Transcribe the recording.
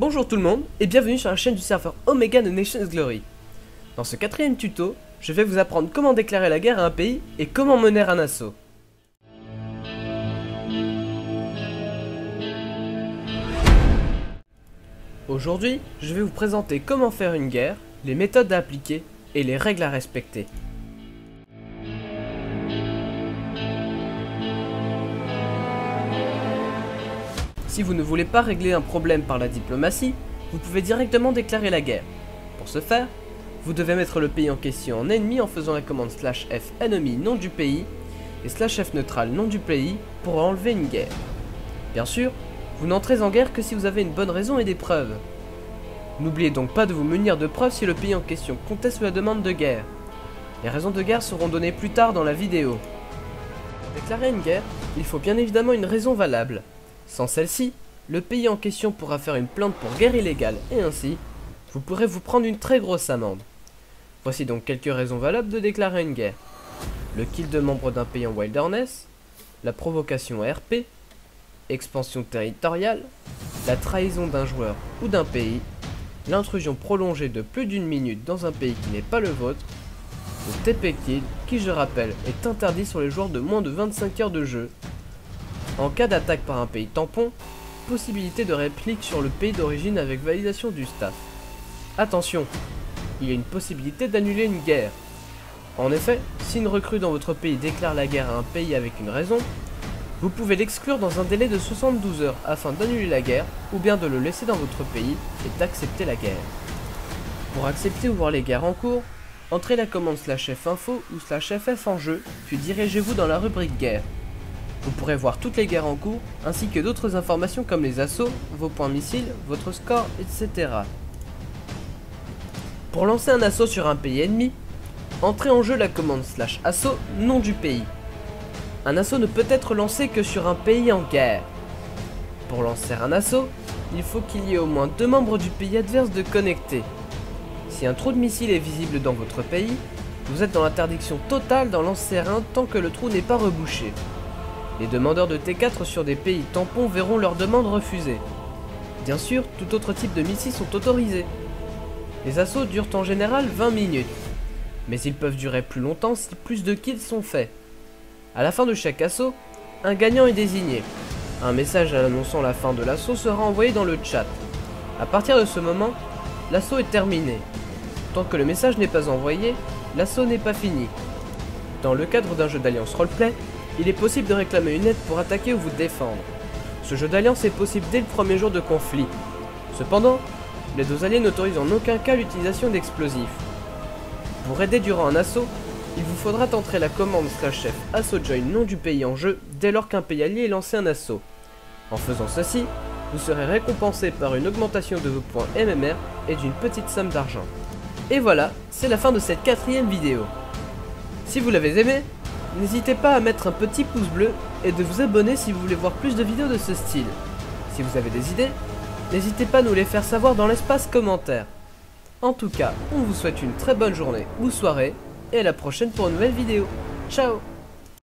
Bonjour tout le monde et bienvenue sur la chaîne du serveur Omega de Nations Glory. Dans ce quatrième tuto, je vais vous apprendre comment déclarer la guerre à un pays et comment mener un assaut. Aujourd'hui, je vais vous présenter comment faire une guerre, les méthodes à appliquer et les règles à respecter. Si vous ne voulez pas régler un problème par la diplomatie, vous pouvez directement déclarer la guerre. Pour ce faire, vous devez mettre le pays en question en ennemi en faisant la commande /f ennemi nom du pays et /f neutral nom du pays pour enlever une guerre. Bien sûr, vous n'entrez en guerre que si vous avez une bonne raison et des preuves. N'oubliez donc pas de vous munir de preuves si le pays en question conteste la demande de guerre. Les raisons de guerre seront données plus tard dans la vidéo. Pour déclarer une guerre, il faut bien évidemment une raison valable. Sans celle-ci, le pays en question pourra faire une plainte pour guerre illégale et ainsi, vous pourrez vous prendre une très grosse amende. Voici donc quelques raisons valables de déclarer une guerre. Le kill de membres d'un pays en wilderness, la provocation RP, expansion territoriale, la trahison d'un joueur ou d'un pays, l'intrusion prolongée de plus d'une minute dans un pays qui n'est pas le vôtre, le TP kill qui, je rappelle, est interdit sur les joueurs de moins de 25 heures de jeu. En cas d'attaque par un pays tampon, possibilité de réplique sur le pays d'origine avec validation du staff. Attention, il y a une possibilité d'annuler une guerre. En effet, si une recrue dans votre pays déclare la guerre à un pays avec une raison, vous pouvez l'exclure dans un délai de 72 heures afin d'annuler la guerre ou bien de le laisser dans votre pays et d'accepter la guerre. Pour accepter ou voir les guerres en cours, entrez la commande /f info ou /ff en jeu, puis dirigez-vous dans la rubrique guerre. Vous pourrez voir toutes les guerres en cours, ainsi que d'autres informations comme les assauts, vos points missiles, votre score, etc. Pour lancer un assaut sur un pays ennemi, entrez en jeu la commande /assaut nom du pays. Un assaut ne peut être lancé que sur un pays en guerre. Pour lancer un assaut, il faut qu'il y ait au moins 2 membres du pays adverse de connectés. Si un trou de missile est visible dans votre pays, vous êtes dans l'interdiction totale d'en lancer un tant que le trou n'est pas rebouché. Les demandeurs de T4 sur des pays tampons verront leur demande refusée. Bien sûr, tout autre type de missiles sont autorisés. Les assauts durent en général 20 minutes, mais ils peuvent durer plus longtemps si plus de kills sont faits. À la fin de chaque assaut, un gagnant est désigné. Un message annonçant la fin de l'assaut sera envoyé dans le chat. À partir de ce moment, l'assaut est terminé. Tant que le message n'est pas envoyé, l'assaut n'est pas fini. Dans le cadre d'un jeu d'alliance roleplay, il est possible de réclamer une aide pour attaquer ou vous défendre. Ce jeu d'alliance est possible dès le premier jour de conflit. Cependant, les deux alliés n'autorisent en aucun cas l'utilisation d'explosifs. Pour aider durant un assaut, il vous faudra entrer la commande /f assaut join nom du pays en jeu dès lors qu'un pays allié est lancé un assaut. En faisant ceci, vous serez récompensé par une augmentation de vos points MMR et d'une petite somme d'argent. Et voilà, c'est la fin de cette quatrième vidéo. Si vous l'avez aimé, n'hésitez pas à mettre un petit pouce bleu et de vous abonner si vous voulez voir plus de vidéos de ce style. Si vous avez des idées, n'hésitez pas à nous les faire savoir dans l'espace commentaire. En tout cas, on vous souhaite une très bonne journée ou soirée et à la prochaine pour une nouvelle vidéo. Ciao!